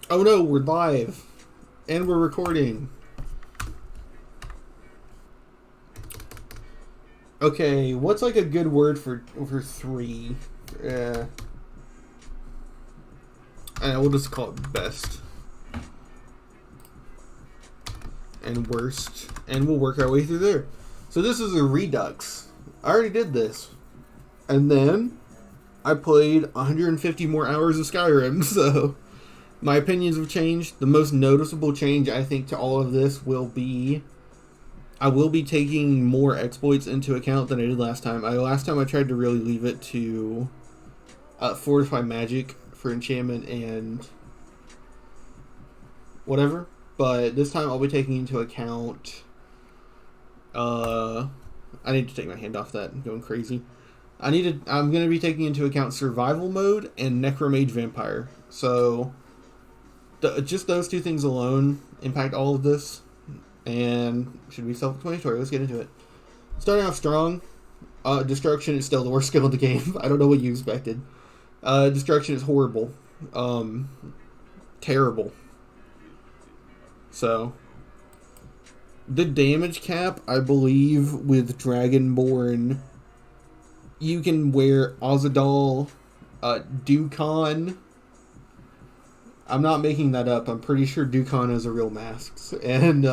Oh no, we're live. And we're recording. Okay, what's like a good word for three? We'll just call it best. And worst. And we'll work our way through there. So this is a redux. I already did this. And then I played 150 more hours of Skyrim, so my opinions have changed. The most noticeable change, I think, to all of this will be I will be taking more exploits into account than I did last time. Last time I tried to really leave it to fortify magic for enchantment and whatever. But this time I'll be taking into account... I need to take my hand off that. I'm going crazy. I'm going to be taking into account survival mode and necromage vampire. So just those two things alone impact all of this. And should be self-explanatory. Let's get into it. Starting off strong. Destruction is still the worst skill in the game. I don't know what you expected. Destruction is horrible. Terrible. So, the damage cap, I believe, with Dragonborn, you can wear Ozadal, Dukon. I'm not making that up. I'm pretty sure Dukon is a real mask. And,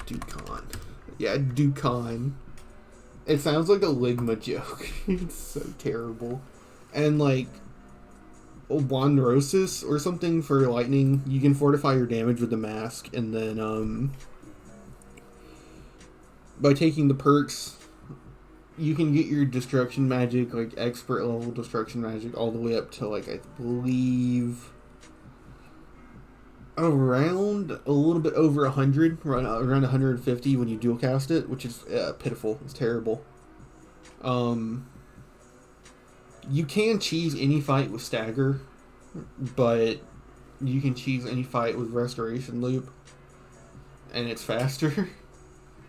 Dukon. Yeah, Dukon. It sounds like a Ligma joke. It's so terrible. And, like, Wandrosis or something for lightning. You can fortify your damage with the mask. And then, by taking the perks, you can get your destruction magic, like expert level destruction magic, all the way up to, like, I believe around a little bit over 100, around 150 when you dual cast it, which is pitiful. It's terrible. You can cheese any fight with stagger, but you can cheese any fight with restoration loop, and it's faster.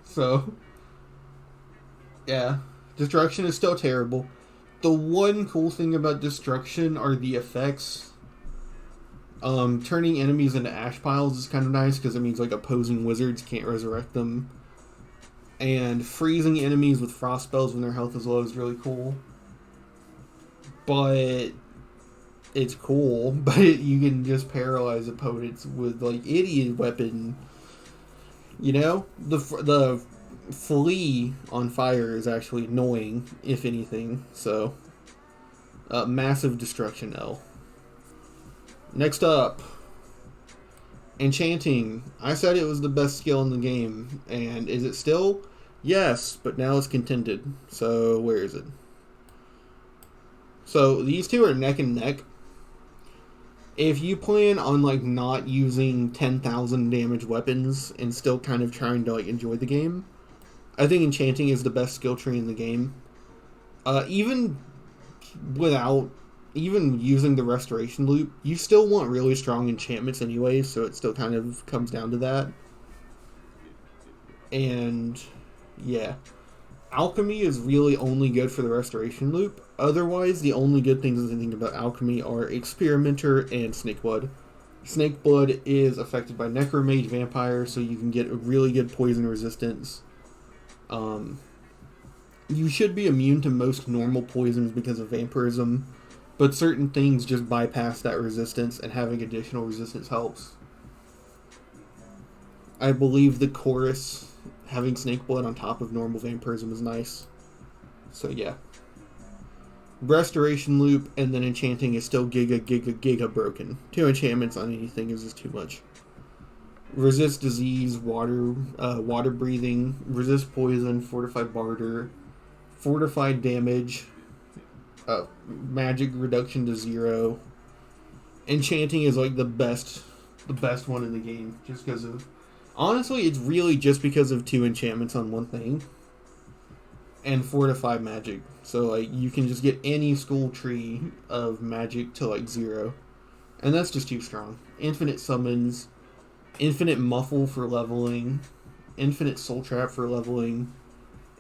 So, yeah. Destruction is still terrible. The one cool thing about Destruction are the effects. Turning enemies into ash piles is kind of nice because it means like opposing wizards can't resurrect them. And freezing enemies with frost spells when their health is low is really cool. But it's cool, but you can just paralyze opponents with like idiot weapon. You know? The Flee on fire is actually annoying, if anything. So, massive destruction L. Next up, Enchanting. I said it was the best skill in the game, and is it still? Yes, but now it's contended. So, where is it? So, these two are neck and neck. If you plan on, like, not using 10,000 damage weapons and still kind of trying to, like, enjoy the game, I think Enchanting is the best skill tree in the game. Even using the restoration loop, you still want really strong enchantments anyway, so it still kind of comes down to that. And, yeah. Alchemy is really only good for the restoration loop. Otherwise, the only good things I think about Alchemy are Experimenter and Snakeblood. Snakeblood is affected by Necromage Vampire, so you can get a really good poison resistance. You should be immune to most normal poisons because of vampirism, but certain things just bypass that resistance, and having additional resistance helps. I believe the chorus, having Snakeblood on top of normal vampirism, is nice. So yeah. Restoration loop and then Enchanting is still giga broken. 2 enchantments on anything is just too much. Resist disease, water breathing, resist poison, fortified barter, fortified damage, magic reduction to 0. Enchanting is like the best one in the game, just because of... Honestly, it's really just because of 2 enchantments on one thing. And fortified magic. So, like, you can just get any school tree of magic to, like, 0. And that's just too strong. Infinite summons, infinite muffle for leveling, infinite soul trap for leveling,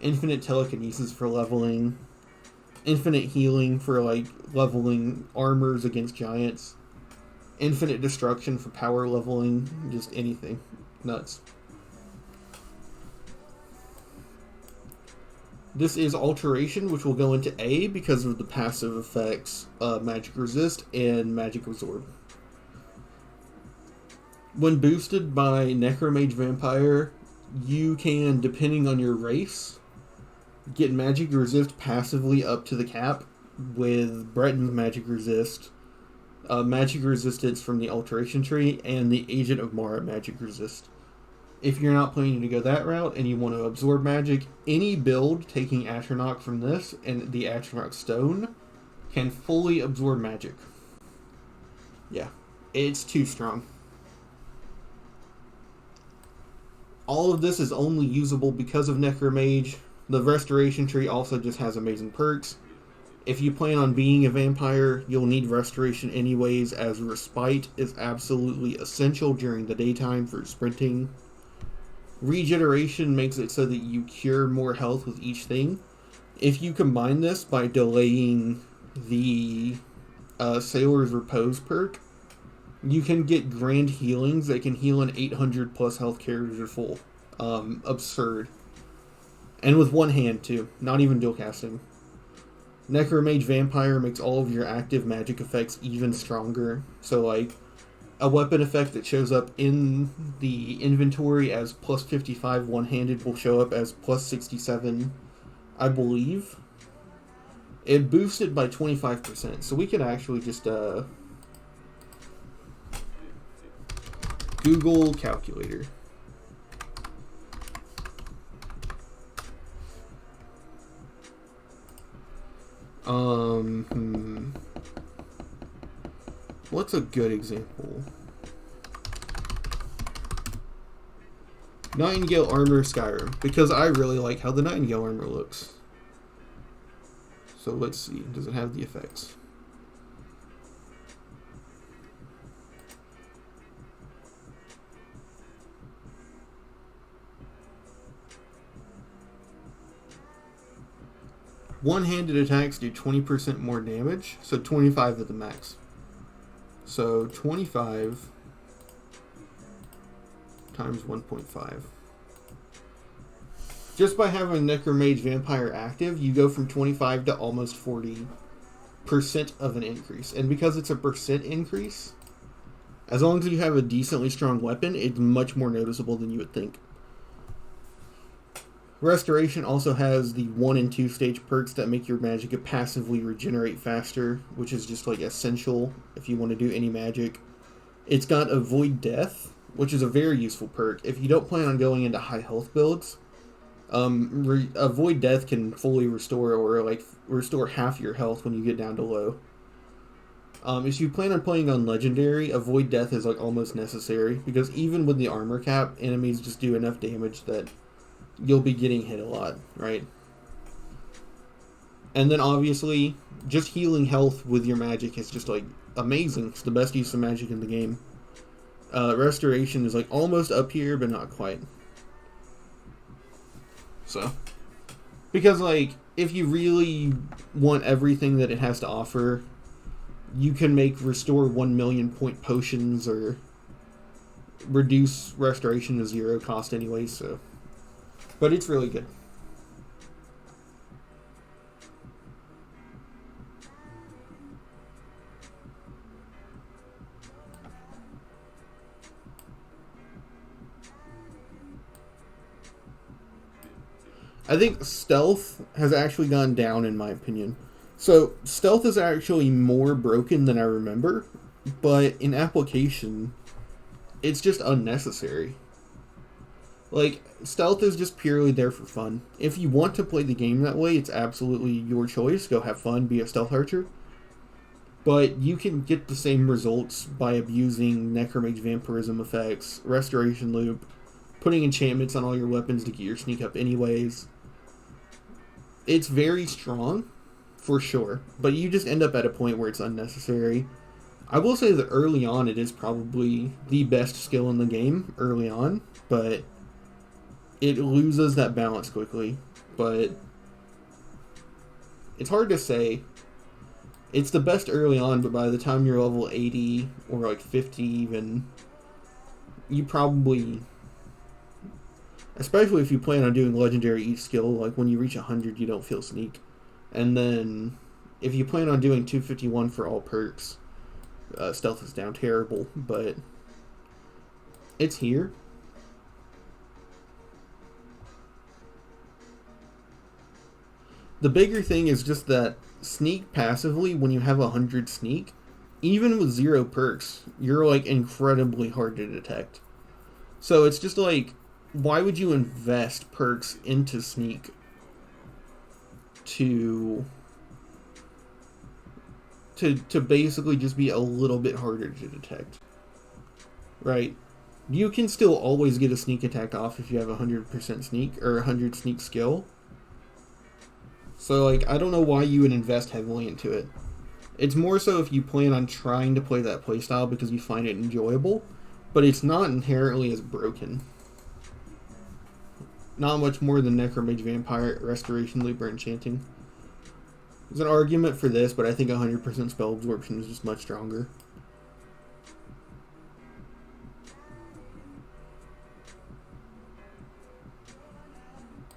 infinite telekinesis for leveling, infinite healing for like leveling armors against giants, infinite destruction for power leveling, just anything. Nuts. This is Alteration, which will go into A because of the passive effects Magic Resist and Magic Absorb. When boosted by Necromage Vampire, you can, depending on your race, get Magic Resist passively up to the cap with Breton's Magic Resist, Magic Resistance from the Alteration tree, and the Agent of Mara Magic Resist. If you're not planning to go that route and you want to absorb magic, any build taking Atronach from this and the Atronach Stone can fully absorb magic. Yeah, it's too strong. All of this is only usable because of Necromage. The Restoration tree also just has amazing perks. If you plan on being a vampire, you'll need Restoration anyways, as Respite is absolutely essential during the daytime for sprinting. Regeneration makes it so that you cure more health with each thing. If you combine this by delaying the Sailor's Repose perk, you can get grand healings that can heal an 800 plus health character full. Absurd. And with one hand too, not even dual casting. Necromage Vampire makes all of your active magic effects even stronger. So like, a weapon effect that shows up in the inventory as plus 55 one-handed will show up as plus 67, I believe. It boosted by 25%, so we could actually just Google calculator. What's a good example? Nightingale Armor Skyrim, because I really like how the Nightingale Armor looks. So let's see, does it have the effects? One-handed attacks do 20% more damage, so 25 at the max. So 25 times 1.5. Just by having Necromage Vampire active, you go from 25 to almost 40% of an increase. And because it's a percent increase, as long as you have a decently strong weapon, it's much more noticeable than you would think. Restoration also has the 1 and 2 stage perks that make your magic passively regenerate faster, which is just like essential if you want to do any magic. It's got Avoid Death, which is a very useful perk. If you don't plan on going into high health builds, Avoid Death can fully restore or like restore half your health when you get down to low. If you plan on playing on Legendary, Avoid Death is like almost necessary, because even with the armor cap, enemies just do enough damage that you'll be getting hit a lot, right? And then obviously, just healing health with your magic is just like amazing. It's the best use of magic in the game. Restoration is like almost up here, but not quite. So, because like, if you really want everything that it has to offer, you can make restore 1 million point potions or reduce restoration to 0 cost anyway, so. But it's really good. I think stealth has actually gone down in my opinion. So stealth is actually more broken than I remember, but in application, it's just unnecessary. Like, stealth is just purely there for fun. If you want to play the game that way, it's absolutely your choice. Go have fun, be a stealth archer. But you can get the same results by abusing Necromage Vampirism effects, Restoration Loop, putting enchantments on all your weapons to get your sneak up anyways. It's very strong, for sure, but you just end up at a point where it's unnecessary. I will say that early on it is probably the best skill in the game, early on, but it loses that balance quickly. But It's hard to say. It's the best early on, but by the time you're level 80 or like 50 even, you probably, especially if you plan on doing legendary each skill, like when you reach 100 you don't feel sneak. And then if you plan on doing 251 for all perks, stealth is down terrible, but it's here. The bigger thing is just that sneak passively, when you have 100 sneak, even with 0 perks, you're like incredibly hard to detect. So it's just like, why would you invest perks into sneak to basically just be a little bit harder to detect, right? You can still always get a sneak attack off if you have 100% sneak or 100 sneak skill. So, like, I don't know why you would invest heavily into it. It's more so if you plan on trying to play that playstyle because you find it enjoyable, but it's not inherently as broken. Not much more than Necromage, Vampire, Restoration, Loop, or Enchanting. There's an argument for this, but I think 100% spell absorption is just much stronger.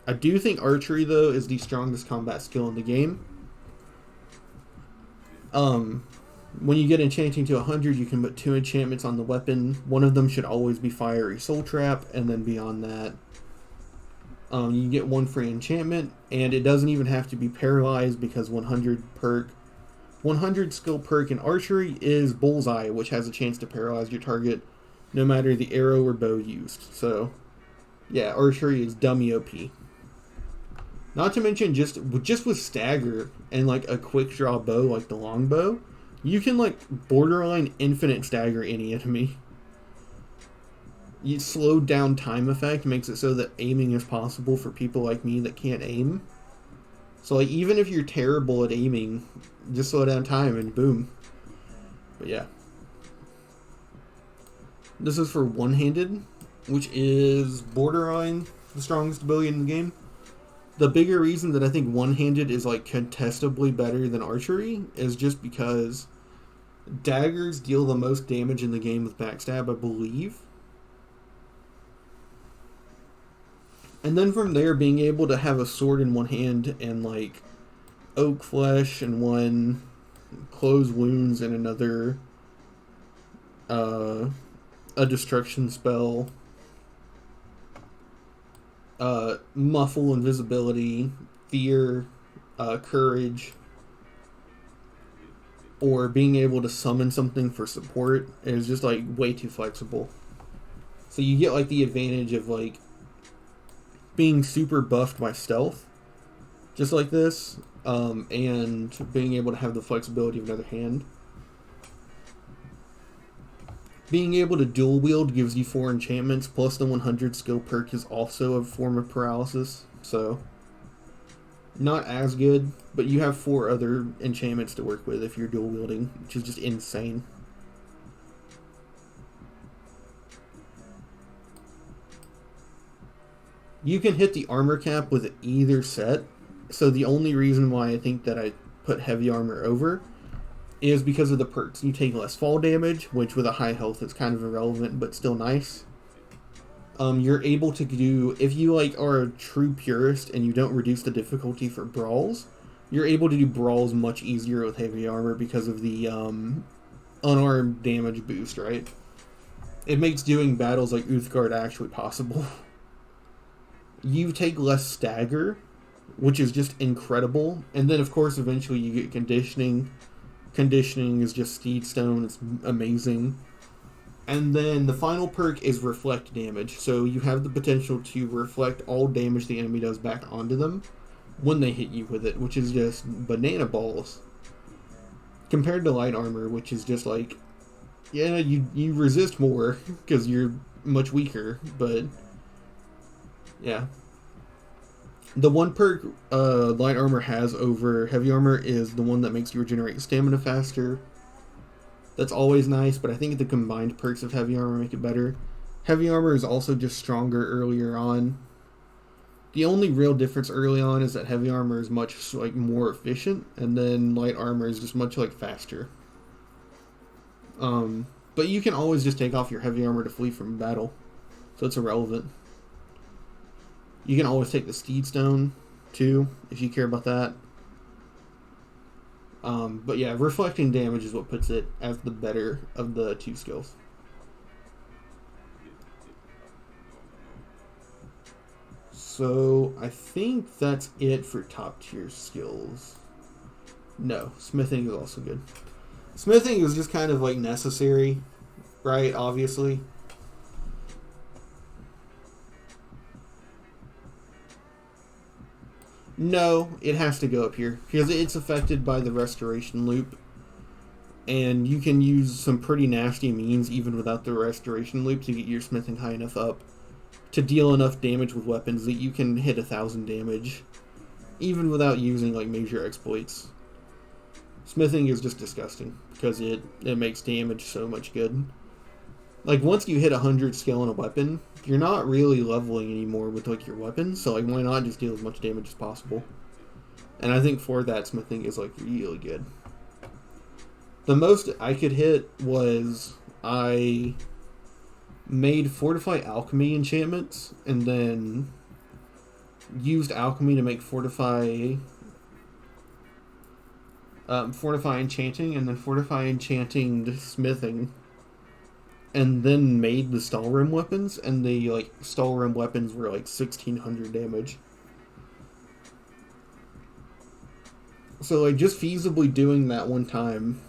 I do think archery, though, is the strongest combat skill in the game. When you get enchanting to 100, you can put 2 enchantments on the weapon. One of them should always be Fiery Soul Trap, and then beyond that, you get 1 free enchantment, and it doesn't even have to be paralyzed because 100 skill perk in archery is Bullseye, which has a chance to paralyze your target no matter the arrow or bow used. So, yeah, archery is dummy OP. Not to mention, just with stagger and like a quick draw bow like the longbow, you can like borderline infinite stagger any enemy. You slowed down time effect makes it so that aiming is possible for people like me that can't aim. So like even if you're terrible at aiming, just slow down time and boom. But yeah. This is for one-handed, which is borderline the strongest ability in the game. The bigger reason that I think one-handed is like contestably better than archery is just because daggers deal the most damage in the game with backstab, I believe. And then from there, being able to have a sword in one hand and like oak flesh and one close wounds and another a destruction spell, muffle, invisibility, fear, courage, or being able to summon something for support is just like way too flexible. So you get like the advantage of like being super buffed by stealth, just like this, and being able to have the flexibility of another hand. Being able to dual wield gives you 4 enchantments, plus the 100 skill perk is also a form of paralysis, so not as good, but you have 4 other enchantments to work with if you're dual wielding, which is just insane. You can hit the armor cap with either set, so the only reason why I think that I put heavy armor over is because of the perks. You take less fall damage, which with a high health is kind of irrelevant, but still nice. You're able to do, if you like are a true purist and you don't reduce the difficulty for brawls, you're able to do brawls much easier with heavy armor because of the unarmed damage boost, right? It makes doing battles like Uthgard actually possible. You take less stagger, which is just incredible, and then of course eventually you get conditioning. Conditioning is just Steedstone, it's amazing. And then the final perk is reflect damage, so you have the potential to reflect all damage the enemy does back onto them when they hit you with it, which is just banana balls. Compared to light armor, which is just like, yeah, you resist more because you're much weaker, but yeah. The one perk light armor has over heavy armor is the one that makes you regenerate stamina faster. That's always nice, but I think the combined perks of heavy armor make it better. Heavy armor is also just stronger earlier on. The only real difference early on is that heavy armor is much like more efficient, and then light armor is just much like faster. But you can always just take off your heavy armor to flee from battle, so it's irrelevant. You can always take the Steed Stone too if you care about that. But yeah, reflecting damage is what puts it as the better of the two skills. So I think that's it for top tier skills. No, smithing is also good. Smithing is just kind of like necessary, right? Obviously. No, it has to go up here because it's affected by the restoration loop. And you can use some pretty nasty means even without the restoration loop to get your smithing high enough up to deal enough damage with weapons that you can hit 1,000 damage even without using like major exploits. Smithing is just disgusting because it makes damage so much good. Like once you hit 100 skill on a weapon, you're not really leveling anymore with like your weapons, so like why not just deal as much damage as possible? And I think for that, smithing is like really good. The most I could hit was I made Fortify Alchemy enchantments and then used Alchemy to make Fortify Enchanting and then Fortify Enchanting Smithing, and then made the Stalrim weapons, and the like Stalrim weapons were like 1,600 damage. So like just feasibly doing that one time,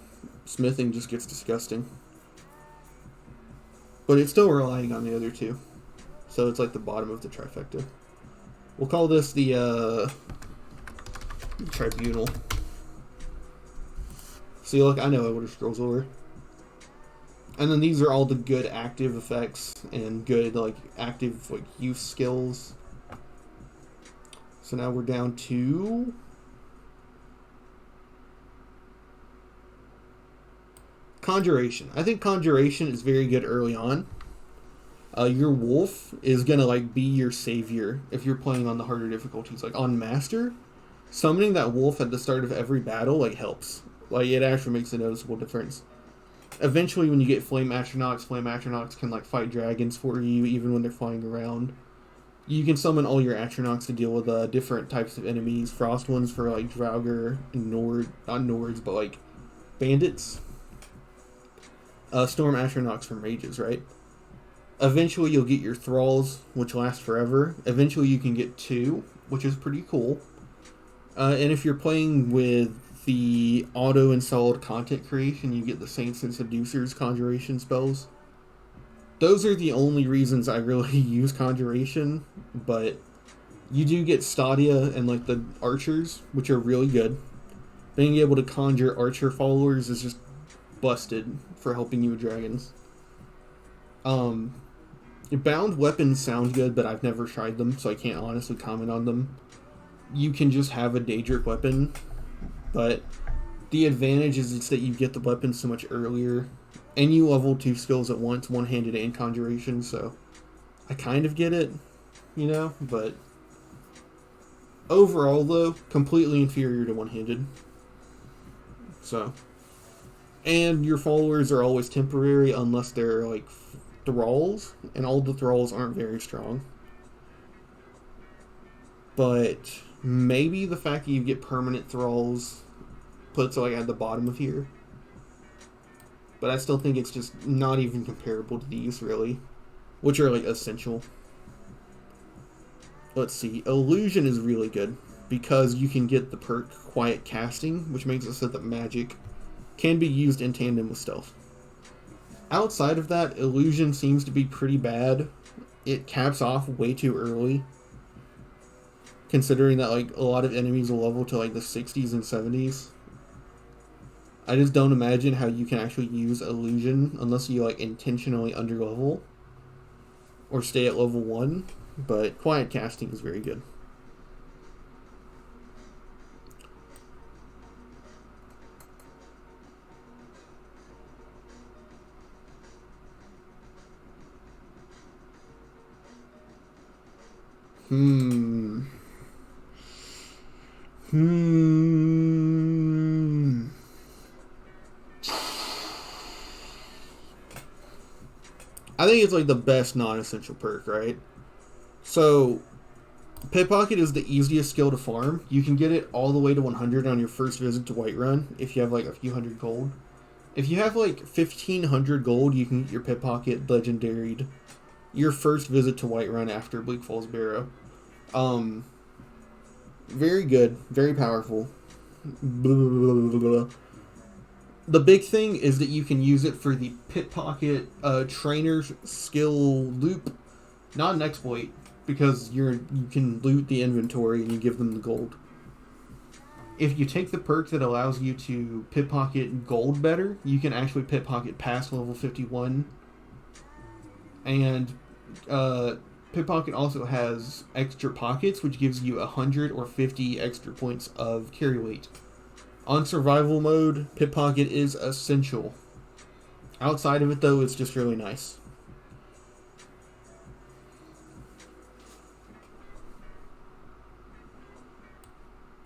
smithing just gets disgusting. But it's still relying on the other two. So it's like the bottom of the trifecta. We'll call this the tribunal. See, look, I know what it scrolls over. And then these are all the good active effects and good like active like use skills. So now we're down to Conjuration. I think Conjuration is very good early on. Your wolf is gonna like be your savior if you're playing on the harder difficulties. Like on Master, summoning that wolf at the start of every battle like helps. Like it actually makes a noticeable difference. Eventually, when you get Flame Astronauts can like fight dragons for you even when they're flying around. You can summon all your Astronauts to deal with different types of enemies. Frost ones for like Draugr and not Nords, but like bandits. Storm Astronauts for mages, right? Eventually you'll get your Thralls, which last forever. Eventually you can get 2, which is pretty cool. And if you're playing with the auto-installed content creation, you get the Saints and Seducers Conjuration spells. Those are the only reasons I really use Conjuration, but you do get Stadia and like the Archers, which are really good. Being able to conjure Archer followers is just busted for helping you with dragons. Bound weapons sound good, but I've never tried them, so I can't honestly comment on them. You can just have a Daedric weapon, but the advantage is it's that you get the weapon so much earlier, and you level 2 skills at once, one-handed and Conjuration, so I kind of get it, you know, but overall, though, completely inferior to one-handed. So, and your followers are always temporary unless they're like thralls, and all the thralls aren't very strong. But maybe the fact that you get permanent thralls puts it like at the bottom of here. But I still think it's just not even comparable to these really, which are like essential. Let's see, Illusion is really good because you can get the perk Quiet Casting, which makes it so that magic can be used in tandem with stealth. Outside of that, Illusion seems to be pretty bad. It caps off way too early, considering that like a lot of enemies will level to like the 60s and 70s. I just don't imagine how you can actually use Illusion unless you like intentionally underlevel or stay at level 1, but Quiet Casting is very good. Hmm. I think it's like the best non-essential perk, right? So, Pickpocket is the easiest skill to farm. You can get it all the way to 100 on your first visit to Whiterun if you have like a few hundred gold. If you have like 1500 gold, you can get your Pickpocket legendaried your first visit to Whiterun after Bleak Falls Barrow. Um, Very good, very powerful. Blah, blah, blah, blah, blah. The big thing is that you can use it for the Pickpocket trainer's skill loop, not an exploit, because you can loot the inventory and you give them the gold. If you take the perk that allows you to pickpocket gold better, you can actually pickpocket past level 51. And pickpocket also has extra pockets, which gives you 100 or 50 extra points of carry weight. On survival mode, pickpocket is essential. Outside of it, though, it's just really nice.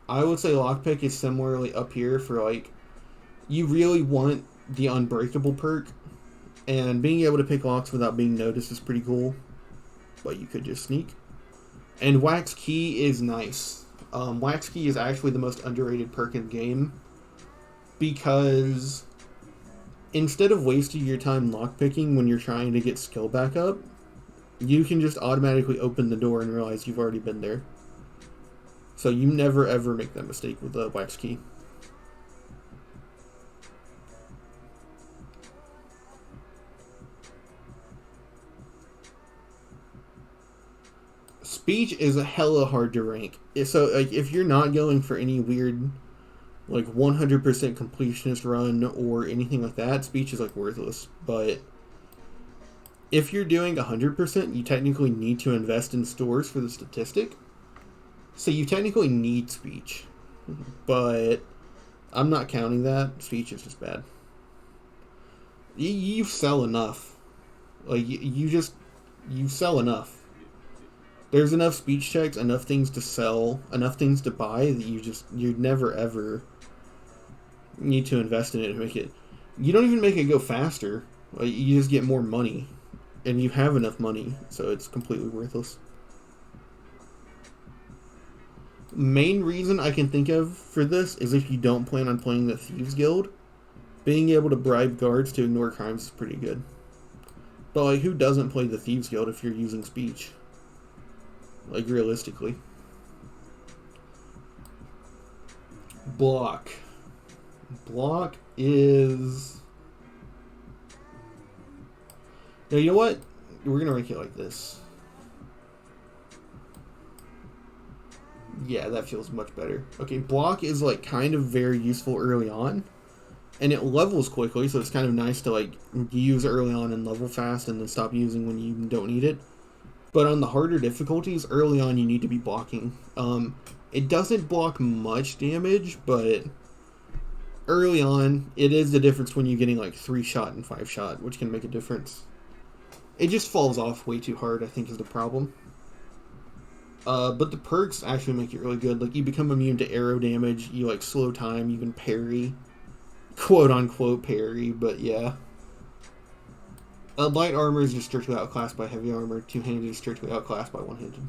I would say lockpick is similarly up here for like, you really want the unbreakable perk, and being able to pick locks without being noticed is pretty cool, but you could just sneak. And wax key is nice. Wax key is actually the most underrated perk in the game, because instead of wasting your time lockpicking when you're trying to get skill back up, you can just automatically open the door and realize you've already been there. So you never ever make that mistake with the wax key. Speech is a hella hard to rank. So like if you're not going for any weird like 100% completionist run or anything like that, speech is like worthless. But if you're doing 100%, you technically need to invest in stores for the statistic. So you technically need speech, but I'm not counting that. Speech is just bad. You sell enough. Like you sell enough. There's enough speech checks, enough things to sell, enough things to buy that you never ever need to invest in it to make it. You don't even make it go faster. Like, you just get more money, and you have enough money, so it's completely worthless. Main reason I can think of for this is if you don't plan on playing the Thieves Guild, being able to bribe guards to ignore crimes is pretty good. But like, who doesn't play the Thieves Guild if you're using speech? Like, realistically. Block. Block is... Now, you know what? We're gonna rank it like this. Yeah, that feels much better. Okay, block is like kind of very useful early on, and it levels quickly, so it's kind of nice to like use early on and level fast and then stop using when you don't need it. But on the harder difficulties, early on you need to be blocking. It doesn't block much damage, but early on it is the difference when you're getting like 3-shot and 5-shot, which can make a difference. It just falls off way too hard, I think, is the problem. But the perks actually make it really good. Like, you become immune to arrow damage, you like slow time, you can parry. Quote unquote parry, but yeah. Light armor is just strictly outclassed by heavy armor. Two-handed is strictly outclassed by one-handed.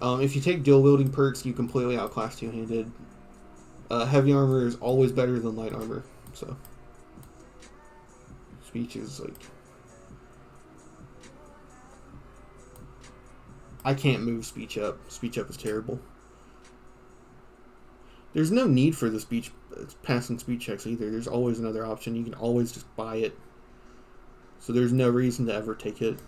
If you take dual wielding perks, you completely outclass two-handed. Heavy armor is always better than light armor, so. Speech is like... I can't move speech up. Speech up is terrible. There's no need for the speech passing speech checks either. There's always another option. You can always just buy it. So there's no reason to ever take it.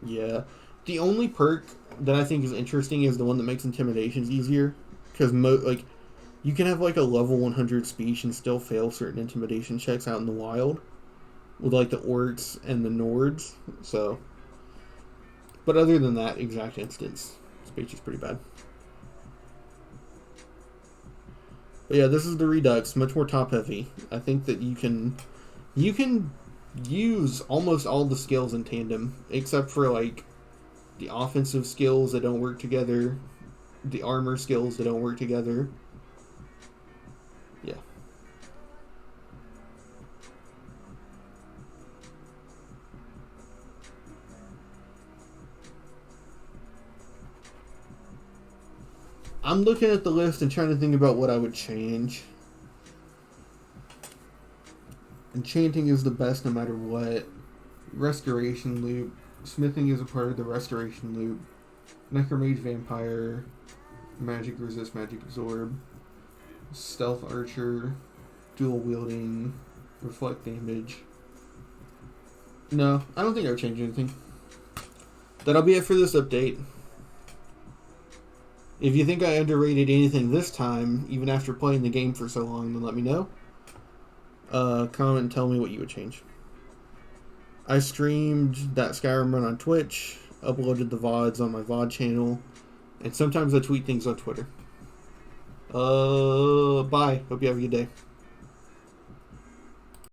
Yeah. The only perk that I think is interesting is the one that makes intimidations easier. Because like, you can have like a level 100 speech and still fail certain intimidation checks out in the wild. With like the orcs and the nords. So. But other than that exact instance, speech is pretty bad. But yeah, this is the redux, much more top heavy. I think that you can use almost all the skills in tandem, except for like the offensive skills that don't work together, the armor skills that don't work together. Yeah. I'm looking at the list and trying to think about what I would change. Enchanting is the best no matter what. Restoration loop. Smithing is a part of the restoration loop. Necromage Vampire. Magic Resist, Magic Absorb. Stealth Archer. Dual Wielding. Reflect Damage. No, I don't think I would change anything. That'll be it for this update. If you think I underrated anything this time, even after playing the game for so long, then let me know. Comment and tell me what you would change. I streamed that Skyrim run on Twitch, uploaded the VODs on my VOD channel, and sometimes I tweet things on Twitter. Bye. Hope you have a good day.